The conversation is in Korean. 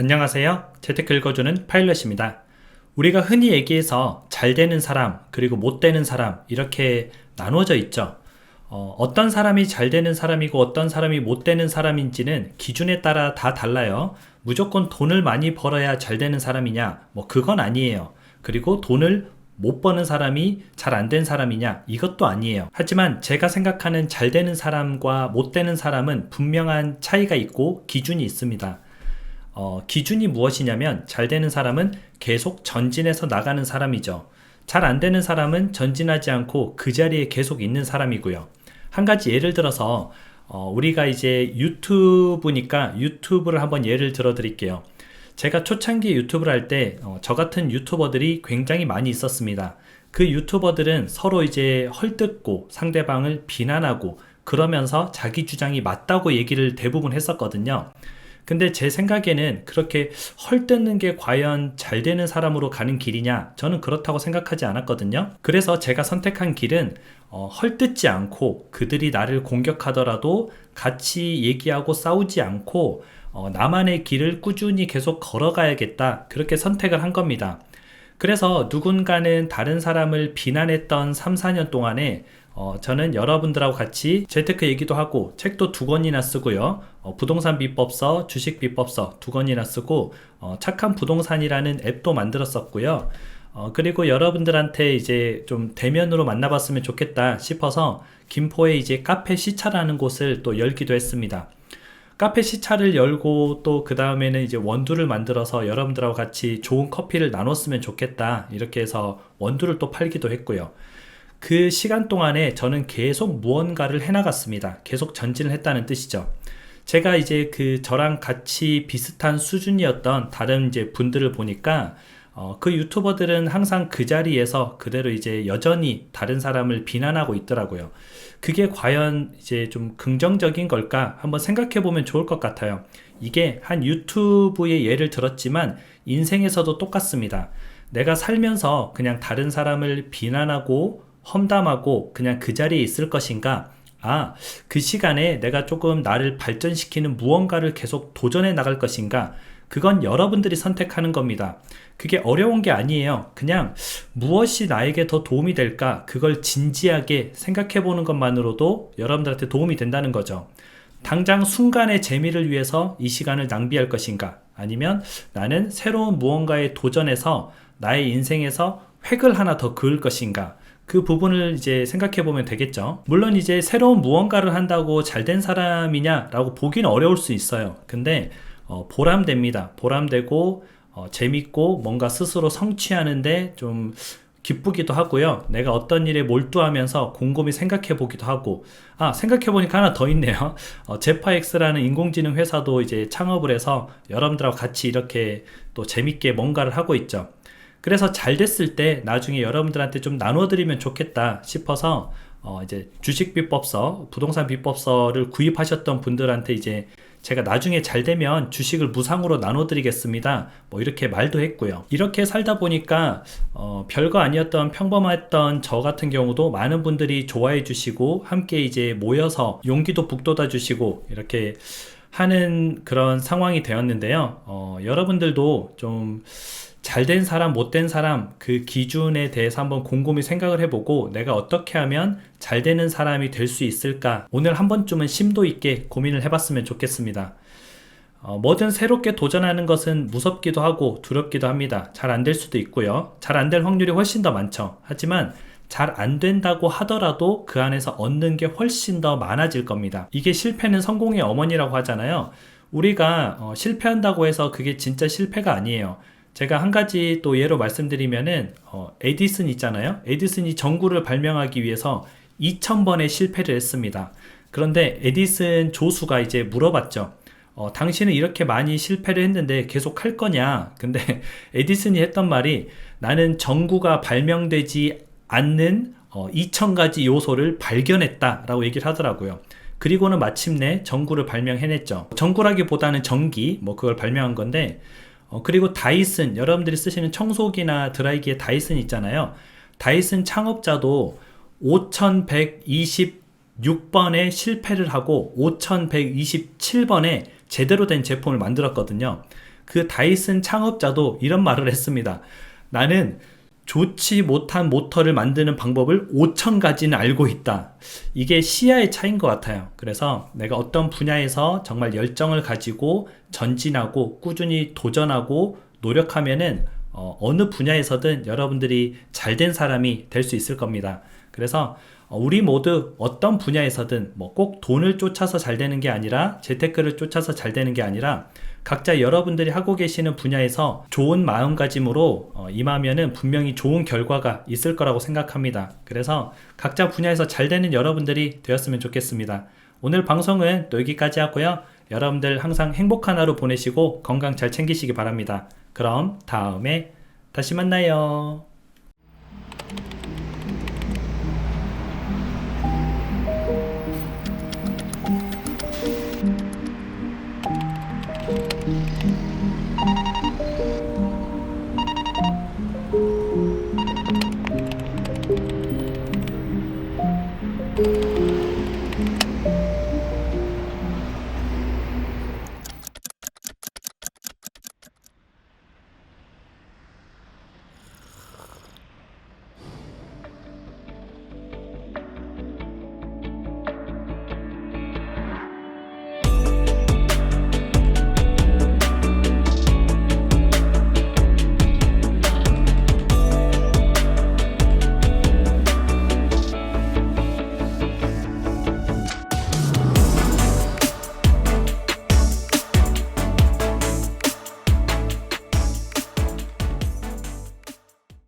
안녕하세요. 재테크 읽어주는 파일럿입니다. 우리가 흔히 얘기해서 잘 되는 사람 그리고 못 되는 사람 이렇게 나누어져 있죠. 어떤 사람이 잘 되는 사람이고 어떤 사람이 못 되는 사람인지는 기준에 따라 다 달라요. 무조건 돈을 많이 벌어야 잘 되는 사람이냐? 그건 아니에요. 그리고 돈을 못 버는 사람이 잘 안 된 사람이냐? 이것도 아니에요. 하지만 제가 생각하는 잘 되는 사람과 못 되는 사람은 분명한 차이가 있고 기준이 있습니다. 기준이 무엇이냐면 잘 되는 사람은 계속 전진해서 나가는 사람이죠. 잘 안 되는 사람은 전진하지 않고 그 자리에 계속 있는 사람이고요. 한 가지 예를 들어서 우리가 이제 유튜브니까 유튜브를 한번 예를 들어 드릴게요. 제가 초창기 유튜브를 할 때 저 같은 유튜버들이 굉장히 많이 있었습니다. 그 유튜버들은 서로 이제 헐뜯고 상대방을 비난하고 그러면서 자기 주장이 맞다고 얘기를 대부분 했었거든요. 근데 제 생각에는 그렇게 헐뜯는 게 과연 잘 되는 사람으로 가는 길이냐? 저는 그렇다고 생각하지 않았거든요. 그래서 제가 선택한 길은 헐뜯지 않고 그들이 나를 공격하더라도 같이 얘기하고 싸우지 않고 나만의 길을 꾸준히 계속 걸어가야겠다. 그렇게 선택을 한 겁니다. 그래서 누군가는 다른 사람을 비난했던 3, 4년 동안에 저는 여러분들하고 같이 재테크 얘기도 하고 책도 2권이나 쓰고요. 부동산 비법서, 주식 비법서 2권이나 쓰고 착한 부동산이라는 앱도 만들었었고요. 그리고 여러분들한테 이제 좀 대면으로 만나봤으면 좋겠다 싶어서 김포에 이제 카페 시차라는 곳을 또 열기도 했습니다. 카페 시차를 열고 또 그 다음에는 이제 원두를 만들어서 여러분들하고 같이 좋은 커피를 나눴으면 좋겠다 이렇게 해서 원두를 또 팔기도 했고요. 그 시간 동안에 저는 계속 무언가를 해나갔습니다. 계속 전진을 했다는 뜻이죠. 제가 이제 저랑 같이 비슷한 수준이었던 다른 이제 분들을 보니까 그 유튜버들은 항상 그 자리에서 그대로 이제 여전히 다른 사람을 비난하고 있더라고요. 그게 과연 이제 좀 긍정적인 걸까 한번 생각해 보면 좋을 것 같아요. 이게 한 유튜브의 예를 들었지만 인생에서도 똑같습니다. 내가 살면서 그냥 다른 사람을 비난하고 험담하고 그냥 그 자리에 있을 것인가? 그 시간에 내가 조금 나를 발전시키는 무언가를 계속 도전해 나갈 것인가? 그건 여러분들이 선택하는 겁니다. 그게 어려운 게 아니에요. 그냥 무엇이 나에게 더 도움이 될까? 그걸 진지하게 생각해 보는 것만으로도 여러분들한테 도움이 된다는 거죠. 당장 순간의 재미를 위해서 이 시간을 낭비할 것인가? 아니면 나는 새로운 무언가에 도전해서 나의 인생에서 획을 하나 더 그을 것인가? 그 부분을 이제 생각해 보면 되겠죠. 물론 이제 새로운 무언가를 한다고 잘된 사람이냐라고 보기는 어려울 수 있어요. 근데 보람됩니다. 보람되고 재밌고 뭔가 스스로 성취하는데 좀 기쁘기도 하고요. 내가 어떤 일에 몰두하면서 곰곰이 생각해 보기도 하고 생각해 보니까 하나 더 있네요. 제파엑스라는 인공지능 회사도 이제 창업을 해서 여러분들하고 같이 이렇게 또 재밌게 뭔가를 하고 있죠. 그래서 잘 됐을 때 나중에 여러분들한테 좀 나눠드리면 좋겠다 싶어서 이제 주식 비법서, 부동산 비법서를 구입하셨던 분들한테 이제 제가 나중에 잘 되면 주식을 무상으로 나눠드리겠습니다. 이렇게 말도 했고요. 이렇게 살다 보니까 별거 아니었던 평범했던 저 같은 경우도 많은 분들이 좋아해 주시고 함께 이제 모여서 용기도 북돋아 주시고 이렇게 하는 그런 상황이 되었는데요. 여러분들도 좀 잘된 사람, 못된 사람 그 기준에 대해서 한번 곰곰이 생각을 해보고 내가 어떻게 하면 잘 되는 사람이 될 수 있을까 오늘 한 번쯤은 심도 있게 고민을 해봤으면 좋겠습니다. 뭐든 새롭게 도전하는 것은 무섭기도 하고 두렵기도 합니다. 잘 안 될 수도 있고요. 잘 안 될 확률이 훨씬 더 많죠. 하지만 잘 안 된다고 하더라도 그 안에서 얻는 게 훨씬 더 많아질 겁니다. 이게 실패는 성공의 어머니라고 하잖아요. 우리가 실패한다고 해서 그게 진짜 실패가 아니에요. 제가 한 가지 또 예로 말씀드리면은 에디슨 있잖아요. 에디슨이 전구를 발명하기 위해서 2000번의 실패를 했습니다. 그런데 에디슨 조수가 이제 물어봤죠. 당신은 이렇게 많이 실패를 했는데 계속 할 거냐? 근데 에디슨이 했던 말이 나는 전구가 발명되지 않는 2000가지 요소를 발견했다 라고 얘기를 하더라고요. 그리고는 마침내 전구를 발명해냈죠. 전구라기보다는 전기 그걸 발명한 건데 그리고 다이슨, 여러분들이 쓰시는 청소기나 드라이기에 다이슨 있잖아요. 다이슨 창업자도 5126번의 실패를 하고 5127번의 제대로 된 제품을 만들었거든요. 그 다이슨 창업자도 이런 말을 했습니다. 나는 좋지 못한 모터를 만드는 방법을 5,000가지는 알고 있다. 이게 시야의 차이인 것 같아요. 그래서 내가 어떤 분야에서 정말 열정을 가지고 전진하고 꾸준히 도전하고 노력하면은 어느 분야에서든 여러분들이 잘된 사람이 될 수 있을 겁니다. 그래서 우리 모두 어떤 분야에서든 뭐 꼭 돈을 쫓아서 잘 되는 게 아니라 재테크를 쫓아서 잘 되는 게 아니라 각자 여러분들이 하고 계시는 분야에서 좋은 마음가짐으로 임하면은 분명히 좋은 결과가 있을 거라고 생각합니다. 그래서 각자 분야에서 잘 되는 여러분들이 되었으면 좋겠습니다. 오늘 방송은 또 여기까지 하고요. 여러분들 항상 행복한 하루 보내시고 건강 잘 챙기시기 바랍니다. 그럼 다음에 다시 만나요.